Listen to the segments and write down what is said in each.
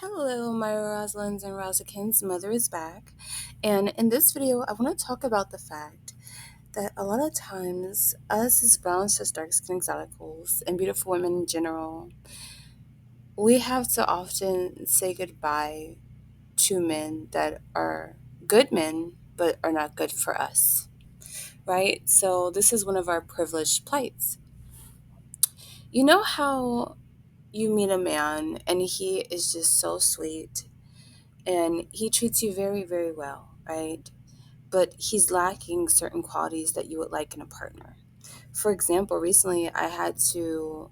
Hello, my Rosalins and Rosikins. Mother is back. And in this video, I want to talk about the fact that a lot of times, us as brown, cis, dark skin exoticals, and beautiful women in general, we have to often say goodbye to men that are good men, but are not good for us, right? So, this is one of our privileged plights. You know how you meet a man and he is just so sweet and he treats you very, very well, right? But he's lacking certain qualities that you would like in a partner. For example, recently I had to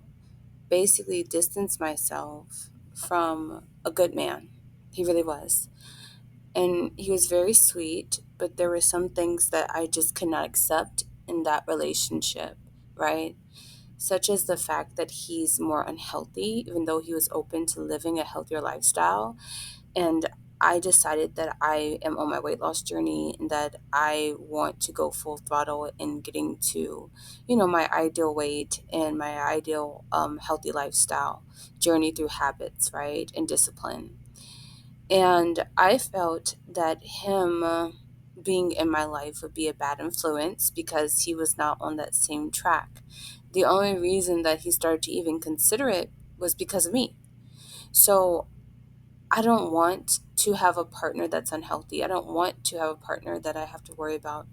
basically distance myself from a good man. He really was. And he was very sweet, but there were some things that I just could not accept in that relationship, right? Such as the fact that he's more unhealthy, even though he was open to living a healthier lifestyle. And I decided that I am on my weight loss journey and that I want to go full throttle in getting to, my ideal weight and my ideal healthy lifestyle journey through habits, right? And discipline. And I felt that him being in my life would be a bad influence because he was not on that same track. The only reason that he started to even consider it was because of me. So I don't want to have a partner that's unhealthy. I don't want to have a partner that I have to worry about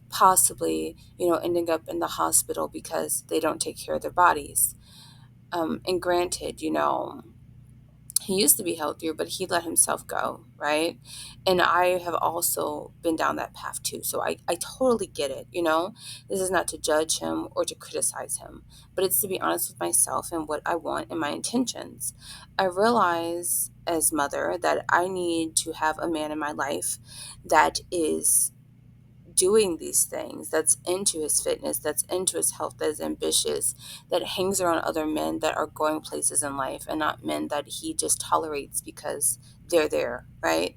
possibly, ending up in the hospital because they don't take care of their bodies. And granted, he used to be healthier, but he let himself go, right? And I have also been down that path too. So I totally get it. This is not to judge him or to criticize him, but it's to be honest with myself and what I want and my intentions. I realize as mother that I need to have a man in my life that is doing these things, that's into his fitness, that's into his health, that is ambitious, that hangs around other men that are going places in life and not men that he just tolerates because they're there, right?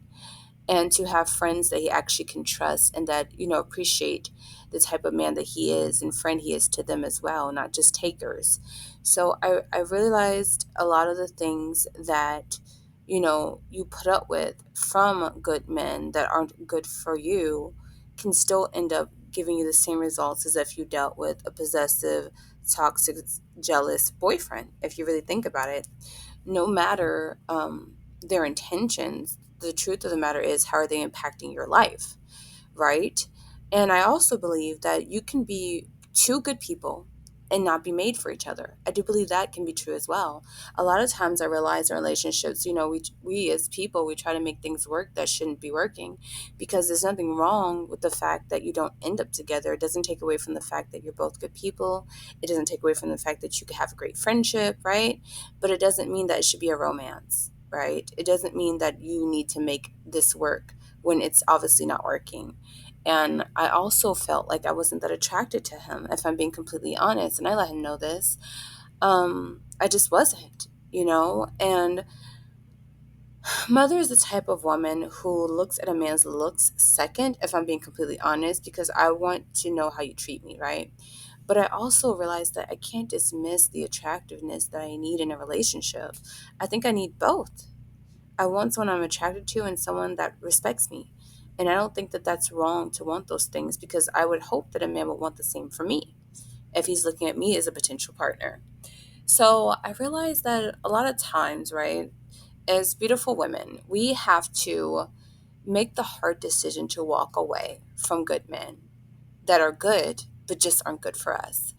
And to have friends that he actually can trust and that, appreciate the type of man that he is and friend he is to them as well, not just takers. So I realized a lot of the things that, you put up with from good men that aren't good for you can still end up giving you the same results as if you dealt with a possessive, toxic, jealous boyfriend, if you really think about it. No matter their intentions, the truth of the matter is, how are they impacting your life, right? And I also believe that you can be two good people and not be made for each other. I do believe that can be true as well. A lot of times I realize in relationships, we as people, we try to make things work that shouldn't be working because there's nothing wrong with the fact that you don't end up together. It doesn't take away from the fact that you're both good people. It doesn't take away from the fact that you could have a great friendship, right? But it doesn't mean that it should be a romance, right? It doesn't mean that you need to make this work when it's obviously not working. And I also felt like I wasn't that attracted to him, if I'm being completely honest. And I let him know this. I just wasn't. And Mother is the type of woman who looks at a man's looks second, if I'm being completely honest, because I want to know how you treat me, right? But I also realized that I can't dismiss the attractiveness that I need in a relationship. I think I need both. I want someone I'm attracted to and someone that respects me. And I don't think that that's wrong to want those things because I would hope that a man would want the same for me if he's looking at me as a potential partner. So I realized that a lot of times, right, as beautiful women, we have to make the hard decision to walk away from good men that are good, but just aren't good for us.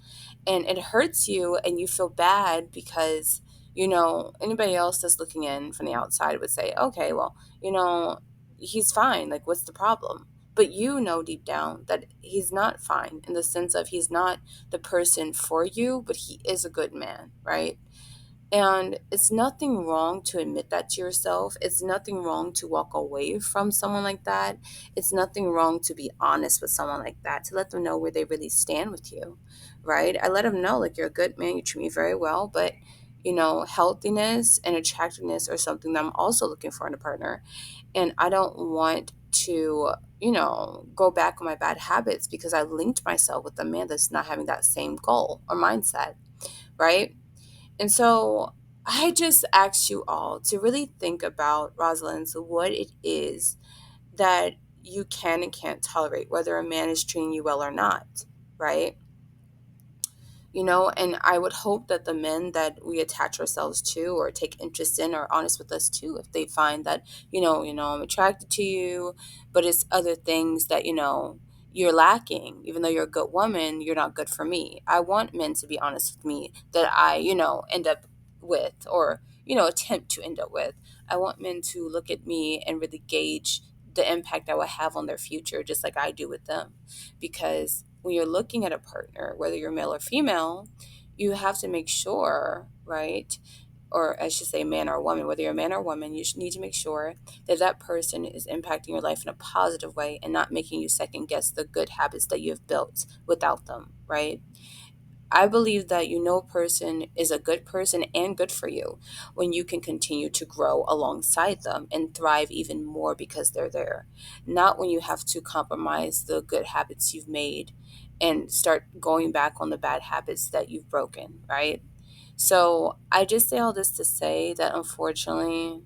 And it hurts you and you feel bad because, anybody else that's looking in from the outside would say, okay, well, he's fine. Like, what's the problem? But you know deep down that he's not fine in the sense of he's not the person for you, but he is a good man, right? And it's nothing wrong to admit that to yourself. It's nothing wrong to walk away from someone like that. It's nothing wrong to be honest with someone like that, to let them know where they really stand with you, right? I let them know, like, you're a good man, you treat me very well, but, healthiness and attractiveness are something that I'm also looking for in a partner. And I don't want to, go back on my bad habits because I linked myself with a man that's not having that same goal or mindset, right? And so I just ask you all to really think about, Rosalind's, what it is that you can and can't tolerate, whether a man is treating you well or not, right? And I would hope that the men that we attach ourselves to or take interest in are honest with us too. If they find that, I'm attracted to you, but it's other things that, you're lacking. Even though you're a good woman, you're not good for me. I want men to be honest with me that I, end up with, or, attempt to end up with. I want men to look at me and really gauge the impact I will have on their future, just like I do with them. Because when you're looking at a partner, whether you're male or female, you have to make sure, right? Or I should say, man or woman, whether you're a man or woman, you should need to make sure that that person is impacting your life in a positive way and not making you second guess the good habits that you have built without them, right? I believe that a person is a good person and good for you when you can continue to grow alongside them and thrive even more because they're there. Not when you have to compromise the good habits you've made and start going back on the bad habits that you've broken, right? So I just say all this to say that unfortunately,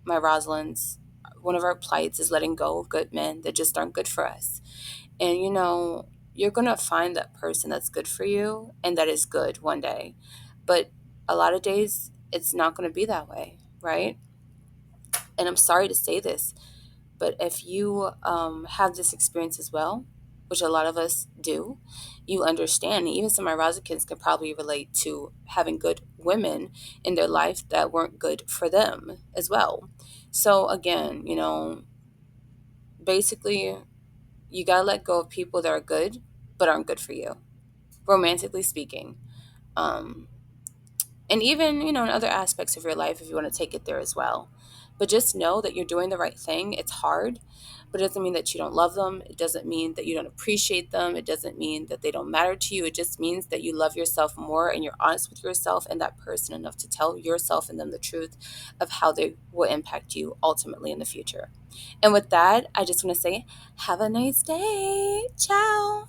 my Rosalind's, one of our plights is letting go of good men that just aren't good for us. And you're going to find that person that's good for you and that is good one day. But a lot of days, it's not going to be that way, right? And I'm sorry to say this, but if you have this experience as well, which a lot of us do, you understand. And even some of my Razakins can probably relate to having good women in their life that weren't good for them as well. So again, basically, you got to let go of people that are good but aren't good for you, romantically speaking. Um, and even, in other aspects of your life, if you want to take it there as well. But just know that you're doing the right thing. It's hard, but it doesn't mean that you don't love them. It doesn't mean that you don't appreciate them. It doesn't mean that they don't matter to you. It just means that you love yourself more and you're honest with yourself and that person enough to tell yourself and them the truth of how they will impact you ultimately in the future. And with that, I just want to say, have a nice day. Ciao.